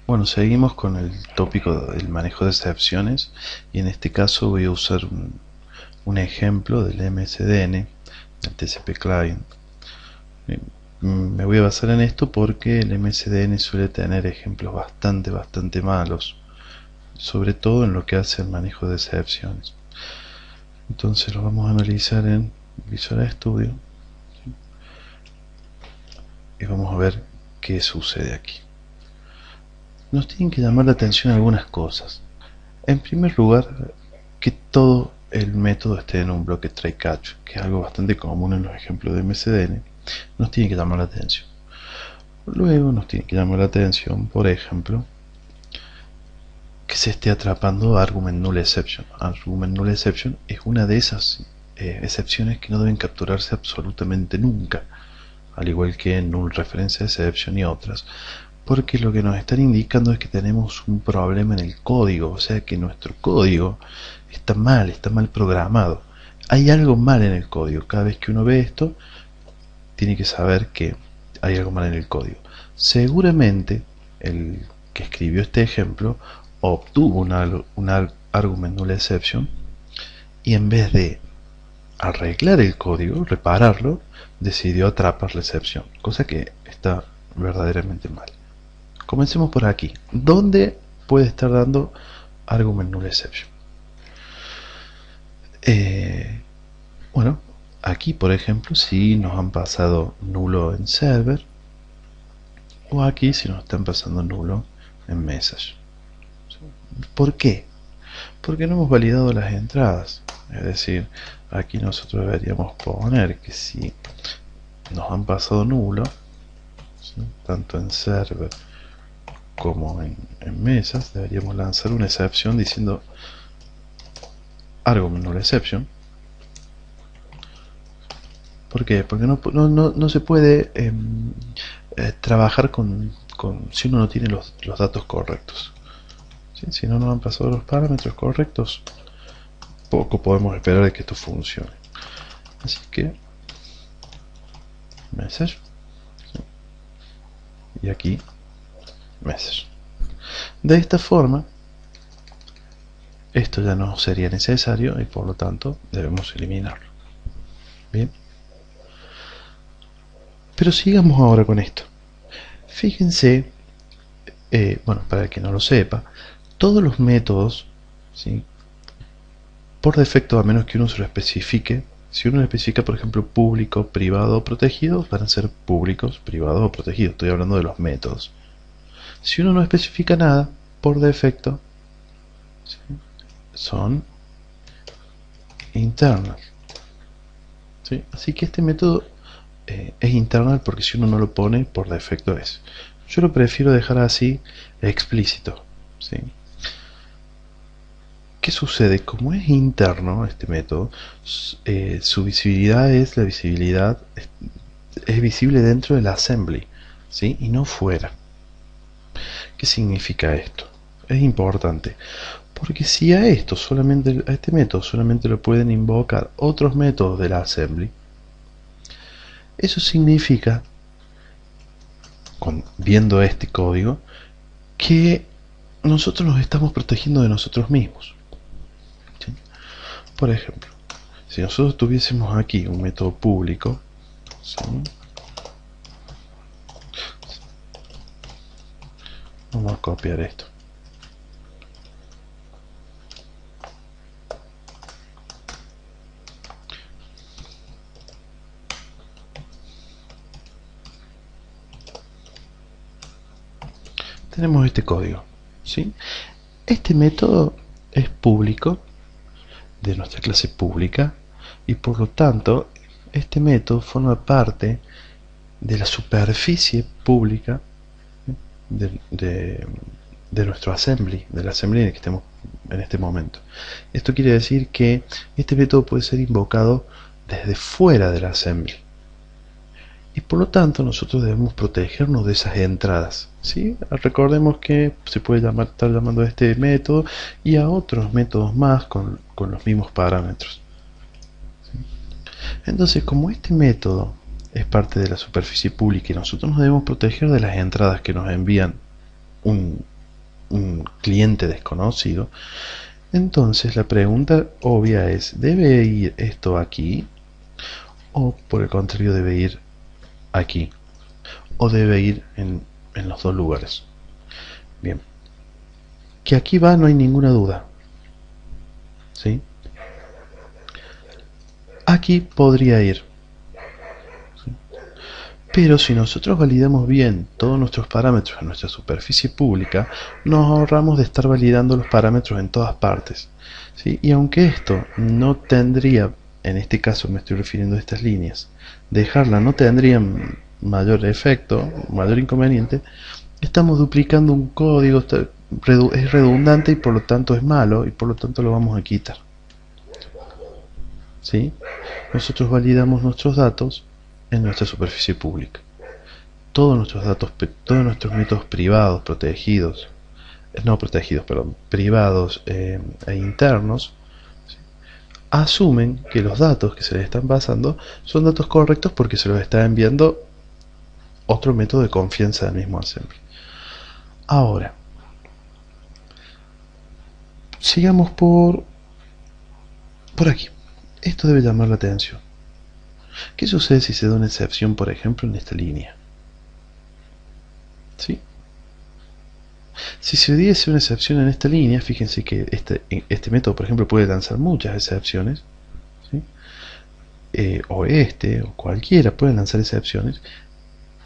Bueno, seguimos con el tópico del manejo de excepciones y en este caso voy a usar un ejemplo del MSDN, del TCP Client. Me voy a basar en esto porque el MSDN suele tener ejemplos bastante malos, sobre todo en lo que hace al manejo de excepciones. Entonces lo vamos a analizar en Visual Studio y vamos a ver qué sucede aquí. Nos tienen que llamar la atención algunas cosas. En primer lugar, que todo el método esté en un bloque try catch, que es algo bastante común en los ejemplos de MSDN, nos tiene que llamar la atención. Luego nos tiene que llamar la atención, por ejemplo, que se esté atrapando argument null exception. Argument null exception es una de esas excepciones que no deben capturarse absolutamente nunca, al igual que null reference exception y otras, porque lo que nos están indicando es que tenemos un problema en el código, o sea que nuestro código está mal programado. Hay algo mal en el código. Cada vez que uno ve esto, tiene que saber que hay algo mal en el código. Seguramente el que escribió este ejemplo obtuvo una argument null exception y en vez de arreglar el código, repararlo, decidió atrapar la excepción, cosa que está verdaderamente mal. Comencemos por aquí. ¿Dónde puede estar dando argument null exception? Bueno, aquí por ejemplo, si nos han pasado nulo en server, o aquí si nos están pasando nulo en message. ¿Por qué? Porque no hemos validado las entradas. Es decir, aquí nosotros deberíamos poner que si nos han pasado nulo, ¿sí?, tanto en server como en mesas, deberíamos lanzar una excepción diciendo argument null exception. ¿Por qué? Porque no se puede trabajar si uno no tiene los datos correctos. ¿Sí? Si no nos han pasado los parámetros correctos, poco podemos esperar de que esto funcione. Así que message, ¿sí?, y aquí message. De esta forma, esto ya no sería necesario y por lo tanto debemos eliminarlo. Bien. Pero sigamos ahora con esto. Fíjense, bueno, para el que no lo sepa, todos los métodos, ¿sí?, por defecto, a menos que uno se lo especifique, si uno especifica, por ejemplo, público, privado o protegido, van a ser públicos, privados o protegidos. Estoy hablando de los métodos. Si uno no especifica nada, por defecto, ¿sí?, son internal. ¿Sí? Así que este método es internal porque si uno no lo pone, por defecto es. Yo lo prefiero dejar así explícito. ¿Sí? ¿Qué sucede? Como es interno este método, su visibilidad es es visible dentro del assembly, ¿sí?, y no fuera. ¿Qué significa esto? Es importante, porque si a este método solamente lo pueden invocar otros métodos de la assembly, eso significa, viendo este código, que nosotros nos estamos protegiendo de nosotros mismos. ¿Sí? Por ejemplo, si nosotros tuviésemos aquí un método público, ¿sí?, vamos a copiar esto. Tenemos este código, ¿sí? Este método es público, de nuestra clase pública, y por lo tanto este método forma parte de la superficie pública de nuestro assembly, del assembly en el que estemos en este momento. Esto quiere decir que este método puede ser invocado desde fuera del assembly, y por lo tanto nosotros debemos protegernos de esas entradas, ¿sí? Recordemos que se puede estar llamando a este método y a otros métodos más con los mismos parámetros, ¿sí? Entonces, como este método es parte de la superficie pública y nosotros nos debemos proteger de las entradas que nos envían un un cliente desconocido, entonces la pregunta obvia es, ¿debe ir esto aquí? ¿O por el contrario debe ir aquí? ¿O debe ir en los dos lugares? Bien, que aquí va no hay ninguna duda, ¿sí? Aquí podría ir, ¿sí? Pero si nosotros validamos bien todos nuestros parámetros en nuestra superficie pública, nos ahorramos de estar validando los parámetros en todas partes, ¿sí? Y aunque esto no tendría, en este caso me estoy refiriendo a estas líneas, dejarla no tendría mayor efecto, mayor inconveniente, estamos duplicando un código, es redundante y por lo tanto es malo y por lo tanto lo vamos a quitar, ¿sí? Nosotros validamos nuestros datos en nuestra superficie pública. Todos nuestros datos, todos nuestros métodos privados, protegidos, no protegidos, perdón, privados e internos, ¿sí? Asumen que los datos que se les están pasando son datos correctos porque se los está enviando otro método de confianza del mismo assembly. Ahora, sigamos por aquí. Esto debe llamar la atención. ¿Qué sucede si se da una excepción, por ejemplo, en esta línea? ¿Sí? Si se diese una excepción en esta línea, fíjense que este método, por ejemplo, puede lanzar muchas excepciones, ¿sí? O cualquiera puede lanzar excepciones.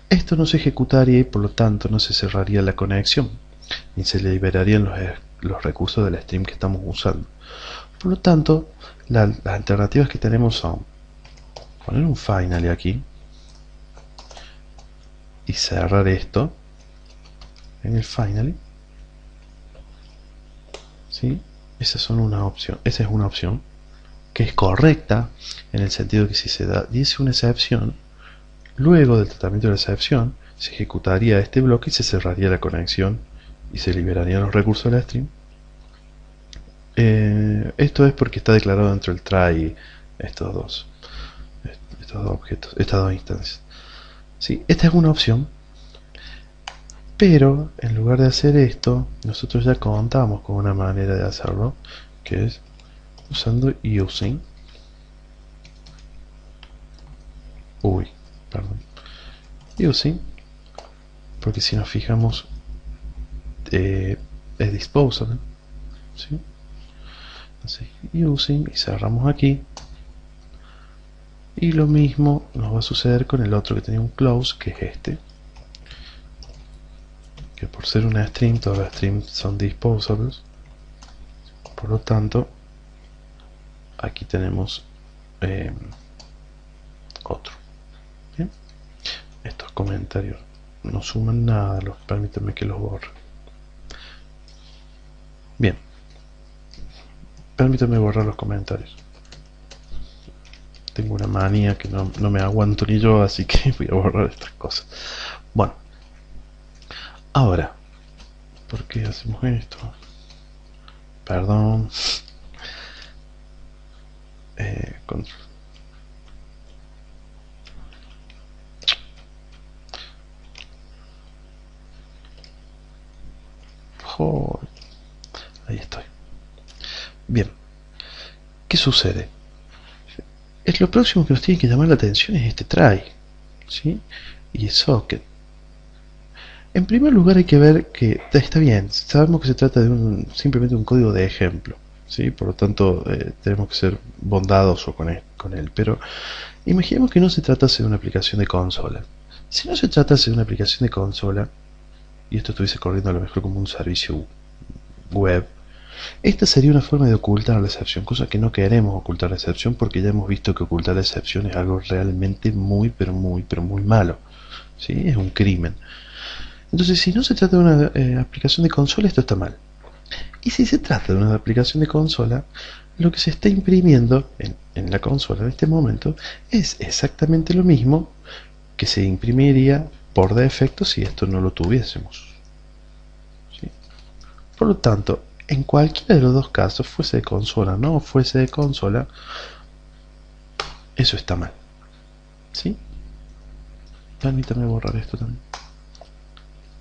Esto no se ejecutaría y por lo tanto no se cerraría la conexión, ni se liberarían los recursos del stream que estamos usando. Por lo tanto, las alternativas que tenemos son poner un finally aquí y cerrar esto en el finally, ¿sí? Esa es una opción que es correcta en el sentido que si se diese una excepción, luego del tratamiento de la excepción se ejecutaría este bloque y se cerraría la conexión y se liberarían los recursos del stream. Esto es porque está declarado dentro del try estos dos objetos, estas dos instancias. ¿Sí? Esta es una opción, pero en lugar de hacer esto, nosotros ya contamos con una manera de hacerlo, que es usando using, porque si nos fijamos es disposable, ¿sí? Entonces, using y cerramos aquí. Y lo mismo nos va a suceder con el otro que tenía un close, que es este, que por ser una stream, todas las streams son disposables. Por lo tanto, aquí tenemos otro. ¿Bien? Estos comentarios no suman nada, permítanme que los borre. Bien, permítanme borrar los comentarios. Tengo una manía que no me aguanto ni yo, así que voy a borrar estas cosas. Bueno, ahora, ¿por qué hacemos esto? Perdón. Control. Joder. Ahí estoy. Bien. ¿Qué sucede? Es lo próximo que nos tiene que llamar la atención es este try, ¿sí? Y socket. En primer lugar hay que ver que está bien, sabemos que se trata de simplemente un código de ejemplo, ¿sí? Por lo tanto tenemos que ser bondadosos con él, pero imaginemos que no se tratase de una aplicación de consola. Si no se tratase de una aplicación de consola, y esto estuviese corriendo a lo mejor como un servicio web, esta sería una forma de ocultar la excepción, cosa que no queremos ocultar la excepción porque ya hemos visto que ocultar la excepción es algo realmente muy malo, ¿sí? Es un crimen. Entonces, si no se trata de una aplicación de consola, esto está mal. Y si se trata de una aplicación de consola, lo que se está imprimiendo en la consola en este momento es exactamente lo mismo que se imprimiría por defecto si esto no lo tuviésemos, ¿sí? Por lo tanto, en cualquiera de los dos casos, fuese de consola o no fuese de consola, eso está mal, ¿sí? Permítame borrar esto también.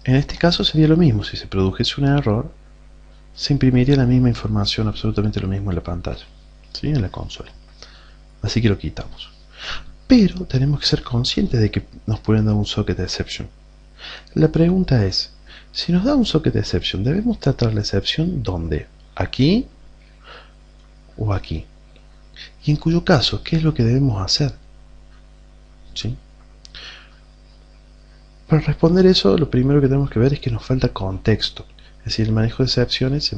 En este caso sería lo mismo, si se produjese un error, se imprimiría la misma información, absolutamente lo mismo en la pantalla, ¿sí? En la consola. Así que lo quitamos. Pero tenemos que ser conscientes de que nos pueden dar un socket exception. La pregunta es, si nos da un socket exception, ¿debemos tratar la excepción dónde? ¿Aquí o aquí? Y en cuyo caso, ¿qué es lo que debemos hacer? ¿Sí? Para responder eso, lo primero que tenemos que ver es que nos falta contexto. Es decir, el manejo de excepciones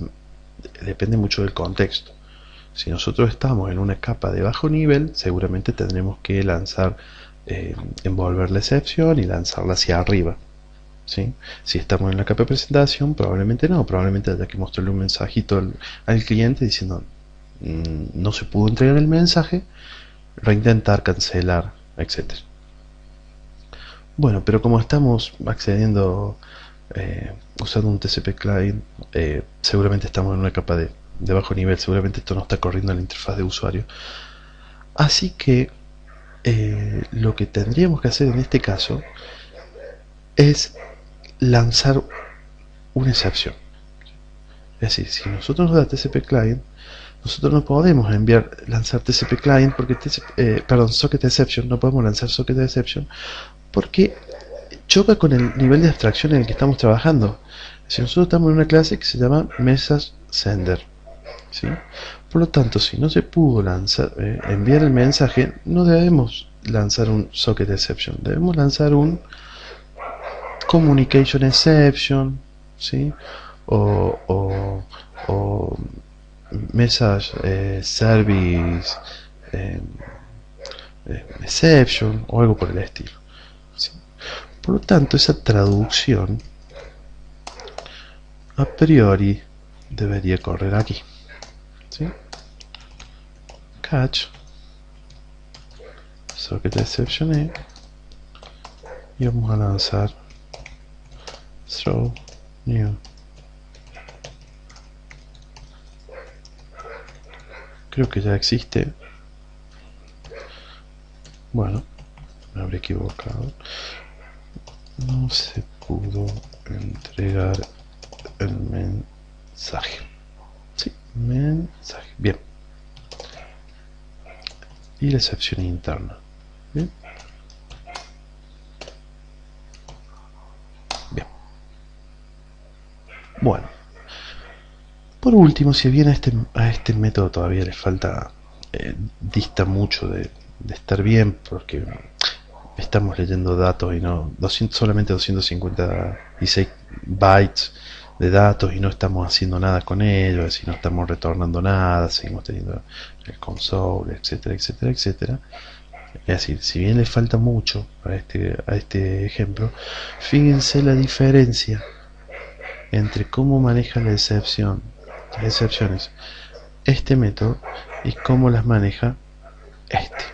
depende mucho del contexto. Si nosotros estamos en una capa de bajo nivel, seguramente tendremos que lanzar, envolver la excepción y lanzarla hacia arriba, ¿sí? Si estamos en la capa de presentación, probablemente no, probablemente haya que mostrarle un mensajito al cliente diciendo no se pudo entregar el mensaje, reintentar, cancelar, etc. Bueno, pero como estamos accediendo usando un TCP client, seguramente estamos en una capa de bajo nivel, seguramente esto no está corriendo en la interfaz de usuario. Así que lo que tendríamos que hacer en este caso es lanzar una excepción. Es decir, si nosotros nos da TCP client, nosotros no podemos lanzar TCP client porque socket exception, no podemos lanzar socket exception porque choca con el nivel de abstracción en el que estamos trabajando. Si nosotros estamos en una clase que se llama message sender, ¿sí? Por lo tanto, si no se pudo enviar el mensaje, no debemos lanzar un socket exception, debemos lanzar un communication exception, ¿sí? o message service exception o algo por el estilo, ¿sí? Por lo tanto, esa traducción a priori debería correr aquí, ¿sí? Catch socket exception E y vamos a lanzar throw new. Creo que ya existe. Bueno, me habré equivocado. No se pudo entregar el mensaje. Sí, mensaje. Bien. Y la excepción interna. Bien. Bien. Bueno. Por último, si bien a este método todavía le falta, dista mucho de estar bien, porque estamos leyendo datos y no solamente 256 bytes de datos y no estamos haciendo nada con ellos, es decir, no estamos retornando nada, seguimos teniendo el console, etcétera, etcétera, etcétera. Es decir, si bien le falta mucho a este ejemplo, fíjense la diferencia entre cómo maneja las excepciones este método y cómo las maneja este.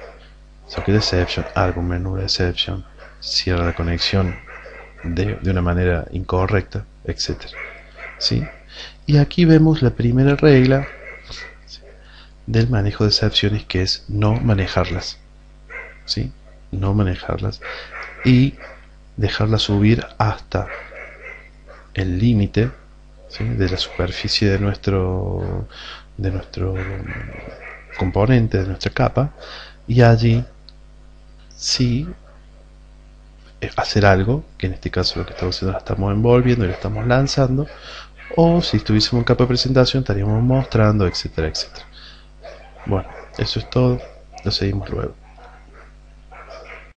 Socket exception, argument null exception, cierra la conexión de una manera incorrecta, etc. ¿Sí? Y aquí vemos la primera regla del manejo de excepciones, que es no manejarlas, ¿sí? No manejarlas y dejarlas subir hasta el límite, ¿sí?, de la superficie de nuestro componente, de nuestra capa, y allí sí hacer algo, que en este caso lo que estamos haciendo, la estamos envolviendo y la estamos lanzando, o si estuviésemos en capa de presentación estaríamos mostrando, etcétera, etcétera. Bueno, eso es todo, lo seguimos luego.